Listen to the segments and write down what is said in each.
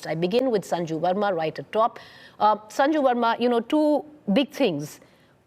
I begin with Sanju Verma right at top. Sanju Verma, two big things.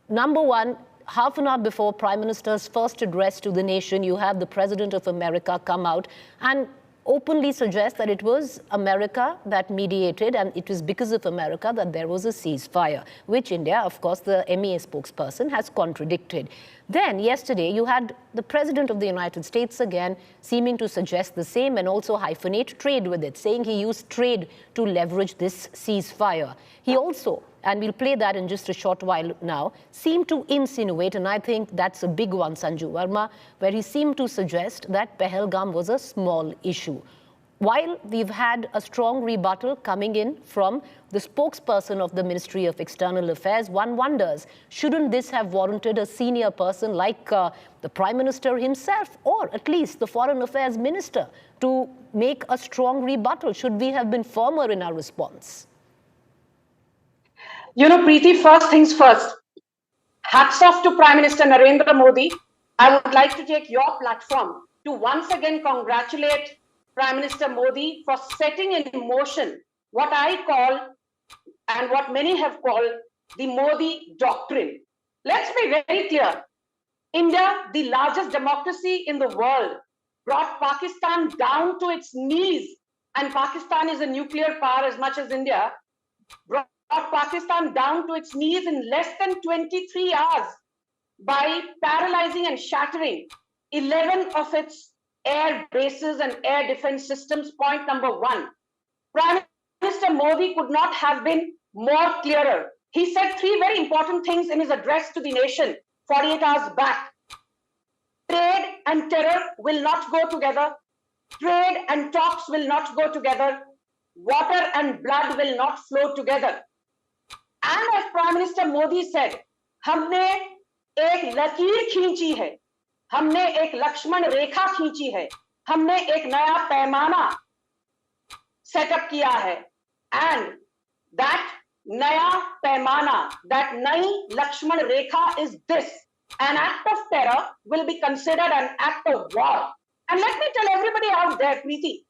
Number one, half an hour before Prime Minister's first address to the nation, you have the President of America come out and openly suggest that it was America that mediated and it was because of America that there was a ceasefire, which India, of course, the MEA spokesperson has contradicted. Then yesterday you had the President of the United States again seeming to suggest the same and also hyphenate trade with it, saying he used trade to leverage this ceasefire. He also, and we'll play that in just a short while now, seemed to insinuate, and I think that's a big one, Sanju Verma, where he seemed to suggest that Pahalgam was a small issue. While we've had a strong rebuttal coming in from the spokesperson of the Ministry of External Affairs, one wonders, shouldn't this have warranted a senior person like the Prime Minister himself, or at least the Foreign Affairs Minister, to make a strong rebuttal? Should we have been firmer in our response? Preeti, first things first. Hats off to Prime Minister Narendra Modi. I would like to take your platform to once again congratulate Prime Minister Modi for setting in motion what I call and what many have called the Modi doctrine. Let's be very clear. India, the largest democracy in the world, brought Pakistan down to its knees, and Pakistan is a nuclear power as much as India, brought Pakistan down to its knees in less than 23 hours by paralyzing and shattering 11 of its air bases and air defense systems. Point number one. Prime Minister Modi could not have been more clearer. He said three very important things in his address to the nation 48 hours back. Trade and terror will not go together. Trade and talks will not go together. Water and blood will not flow together. And as Prime Minister Modi said, हमने एक लकीर खींची है, हमने एक लक्ष्मण रेखा खींची है, हमने एक नया पैमाना सेटअप किया है, and that नया पैमाना, that नई लक्ष्मण रेखा is this: an act of terror will be considered an act of war. And let me tell everybody out there, Preeti,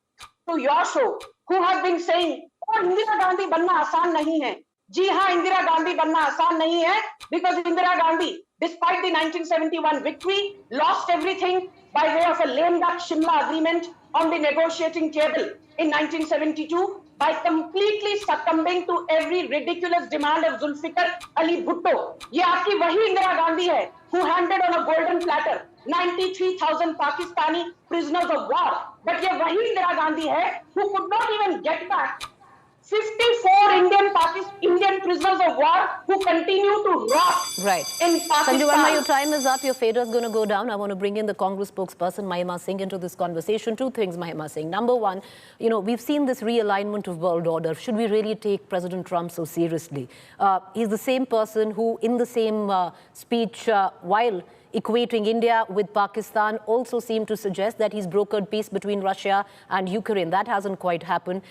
to your show, who have been saying, oh, Indira Gandhi बनना आसान नहीं है. जी हाँ, इंदिरा गांधी बनना आसान नहीं है, because Indira Gandhi, despite the 1971 victory, lost everything by way of a lame duck Shimla agreement on the negotiating table in 1972 by completely succumbing to every ridiculous demand of Zulfikar Ali Bhutto. ये आपकी वही इंदिरा गांधी है who handed on a golden platter 93,000 Pakistani prisoners of war. But ये वही इंदिरा गांधी है who could not even get back 54 Indian prisoners of war who continue to rot in Pakistan. Sanju Verma, your time is up. Your fader is going to go down. I want to bring in the Congress spokesperson, Mahima Singh, into this conversation. Two things, Mahima Singh. Number one, we've seen this realignment of world order. Should we really take President Trump so seriously? He's the same person who, in the same speech, while equating India with Pakistan, also seemed to suggest that he's brokered peace between Russia and Ukraine. That hasn't quite happened.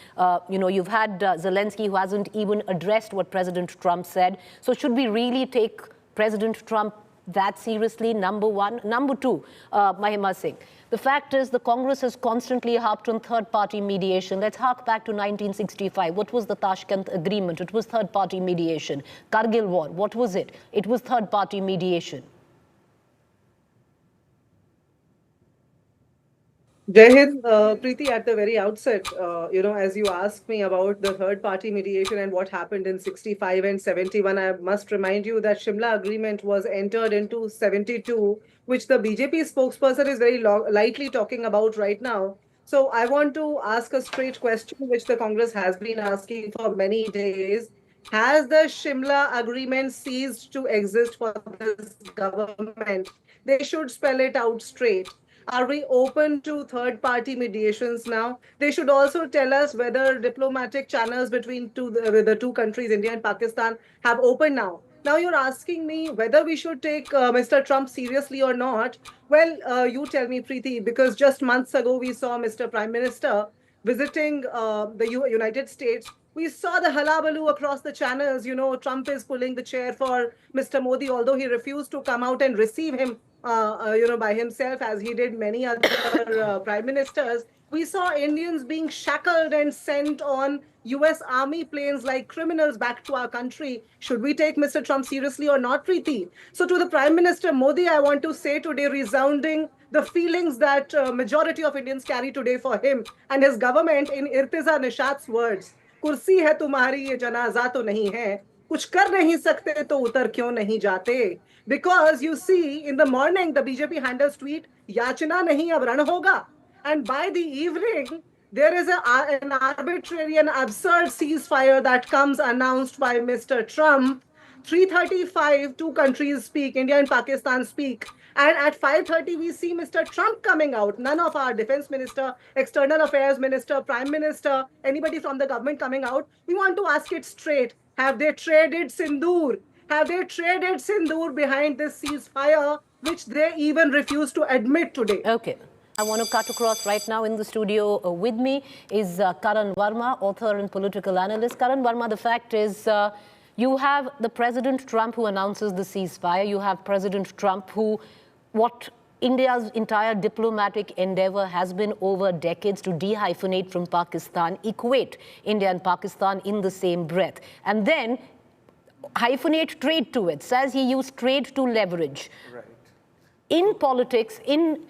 You've had Zelensky, who hasn't even addressed what President Trump said. So should we really take President Trump that seriously, number one? Number two, Mahima Singh, the fact is the Congress has constantly harped on third-party mediation. Let's hark back to 1965. What was the Tashkent Agreement? It was third-party mediation. Kargil War, what was it? It was third-party mediation. Jai Hind, Preeti, at the very outset, as you asked me about the third-party mediation and what happened in 65 and 71, I must remind you that Shimla Agreement was entered into 72, which the BJP spokesperson is very lightly talking about right now. So I want to ask a straight question, which the Congress has been asking for many days. Has the Shimla Agreement ceased to exist for this government? They should spell it out straight. Are we open to third-party mediations now? They should also tell us whether diplomatic channels between the two countries, India and Pakistan, have opened now. Now you're asking me whether we should take Mr. Trump seriously or not. Well, you tell me, Preeti, because just months ago we saw Mr. Prime Minister visiting the United States. We saw the halabaloo across the channels. Trump is pulling the chair for Mr. Modi, although he refused to come out and receive him by himself, as he did many other prime ministers. We saw Indians being shackled and sent on US Army planes like criminals back to our country. Should we take Mr. Trump seriously or not, Preeti? So to the Prime Minister Modi, I want to say today, resounding the feelings that majority of Indians carry today for him and his government, in Irtiza Nishat's words, कुर्सी है तुम्हारी ये जनाजा तो नहीं है, कुछ कर नहीं सकते तो उतर क्यों नहीं जाते? Because you see, in the morning, the BJP handles tweet, याचना नहीं अब रण होगा. And by the evening, there is an arbitrary and absurd ceasefire that comes announced by Mr. Trump. 3:35, two countries speak, India and Pakistan speak. And at 5:30, we see Mr. Trump coming out. None of our defense minister, external affairs minister, prime minister, anybody from the government coming out. We want to ask it straight. Have they traded Sindoor? Have they traded Sindoor behind this ceasefire, which they even refuse to admit today? Okay. I want to cut across right now. In the studio with me is Karan Verma, author and political analyst. Karan Verma, the fact is you have the President Trump who announces the ceasefire. You have President Trump who, what India's entire diplomatic endeavor has been over decades to dehyphenate from Pakistan, equate India and Pakistan in the same breath. And then hyphenate trade to it, says he used trade to leverage. Right. In politics, in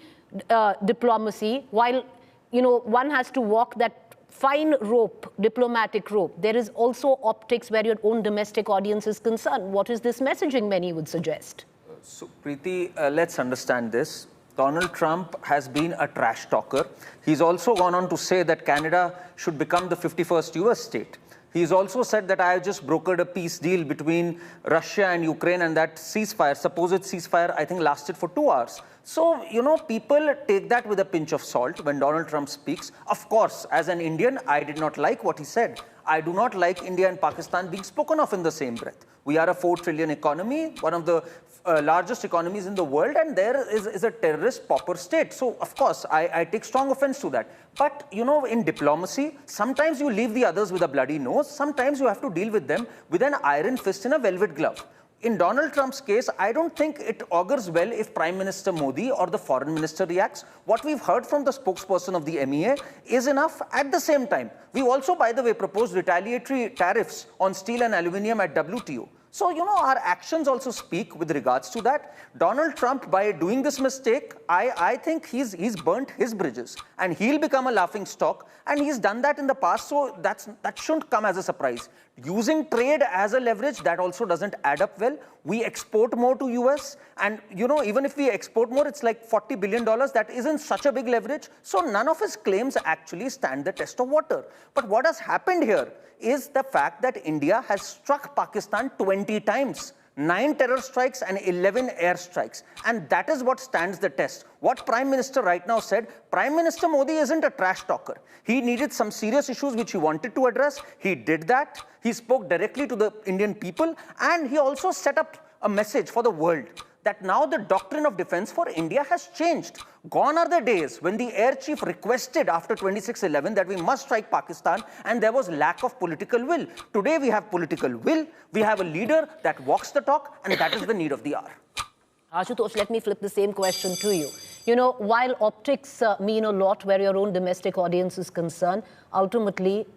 diplomacy, while one has to walk that fine rope, diplomatic rope, there is also optics where your own domestic audience is concerned. What is this messaging, many would suggest? So, Preeti, let's understand this. Donald Trump has been a trash talker. He's also gone on to say that Canada should become the 51st US state. He's also said that I have just brokered a peace deal between Russia and Ukraine, and that ceasefire, supposed ceasefire, I think lasted for 2 hours. So, people take that with a pinch of salt when Donald Trump speaks. Of course, as an Indian, I did not like what he said. I do not like India and Pakistan being spoken of in the same breath. We are a 4 trillion economy, one of the largest economies in the world, and there is a terrorist pauper state. So, of course, I take strong offense to that. But, in diplomacy, sometimes you leave the others with a bloody nose. Sometimes you have to deal with them with an iron fist in a velvet glove. In Donald Trump's case, I don't think it augurs well if Prime Minister Modi or the foreign minister reacts. What we've heard from the spokesperson of the MEA is enough. At the same time, we also, by the way, proposed retaliatory tariffs on steel and aluminium at WTO. So, our actions also speak with regards to that. Donald Trump, by doing this mistake, I think he's burnt his bridges and he'll become a laughing stock. And he's done that in the past, so that shouldn't come as a surprise. Using trade as a leverage, that also doesn't add up well. We export more to US, and even if we export more, it's like $40 billion. That isn't such a big leverage. So none of his claims actually stand the test of water. But what has happened here is the fact that India has struck Pakistan 20 times. 9 terror strikes and 11 air strikes. And that is what stands the test. What Prime Minister right now said, Prime Minister Modi isn't a trash talker. He needed some serious issues which he wanted to address. He did that. He spoke directly to the Indian people. And he also set up a message for the world that now the doctrine of defense for India has changed. Gone are the days when the air chief requested after 26/11 that we must strike Pakistan, and there was lack of political will. Today we have political will, we have a leader that walks the talk, and that is the need of the hour. Ashutosh, let me flip the same question to you. While optics mean a lot where your own domestic audience is concerned, ultimately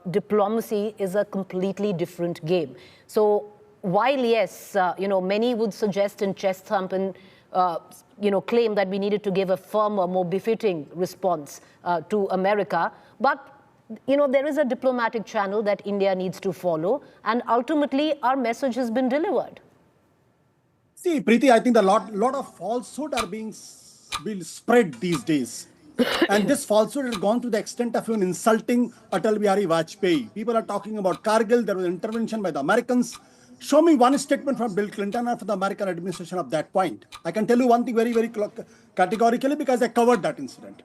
diplomacy is a completely different game. So while, yes, many would suggest in chest thump and, claim that we needed to give a firmer, more befitting response to America, but, there is a diplomatic channel that India needs to follow, and ultimately our message has been delivered. See, Preeti, I think a lot of falsehood are being spread these days. And this falsehood has gone to the extent of even insulting Atal Bihari Vajpayee. People are talking about Kargil, there was an intervention by the Americans. Show me one statement from Bill Clinton or from the American administration of that point. I can tell you one thing very, very categorically because I covered that incident.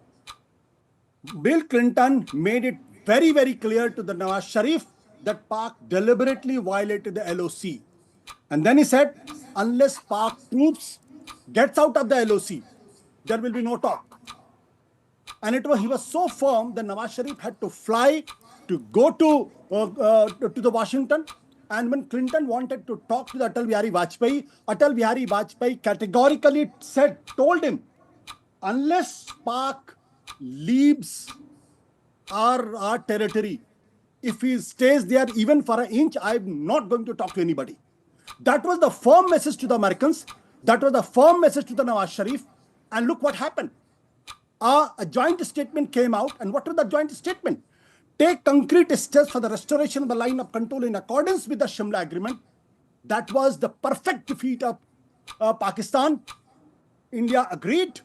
Bill Clinton made it very, very clear to the Nawaz Sharif that Pak deliberately violated the LOC. And then he said, unless Pak troops gets out of the LOC, there will be no talk. And he was so firm that Nawaz Sharif had to fly to go to the Washington. And when Clinton wanted to talk to the Atal Bihari Vajpayee categorically told him, unless Pak leaves our territory, if he stays there even for an inch, I'm not going to talk to anybody. That was the firm message to the Americans. That was the firm message to the Nawaz Sharif. And look what happened. A joint statement came out. And what was the joint statement? Take concrete steps for the restoration of the line of control in accordance with the Shimla Agreement. That was the perfect defeat of Pakistan. India agreed.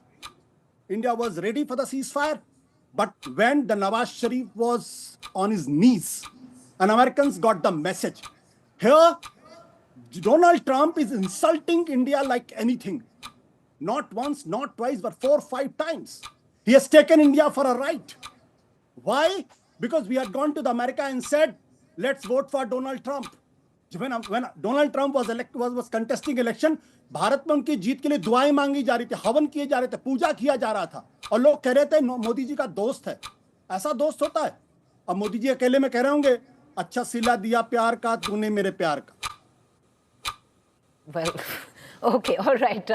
India was ready for the ceasefire. But when the Nawaz Sharif was on his knees, and Americans got the message. Here, Donald Trump is insulting India like anything. Not once, not twice, but 4 or 5 times. He has taken India for a ride. Why? Because we had gone to the America and said, let's vote for Donald Trump. When Donald Trump was contesting election, Bharat में उनकी जीत के लिए दुआएं मांगी जा रही थी, हवन किए जा रहे थे, पूजा किया जा रहा था, और लोग कह रहे थे मोदी जी का दोस्त है. ऐसा दोस्त होता है? अब मोदी जी अकेले में कह रहे होंगे, अच्छा सिला दिया प्यार का तूने मेरे प्यार का. Well, okay, all right.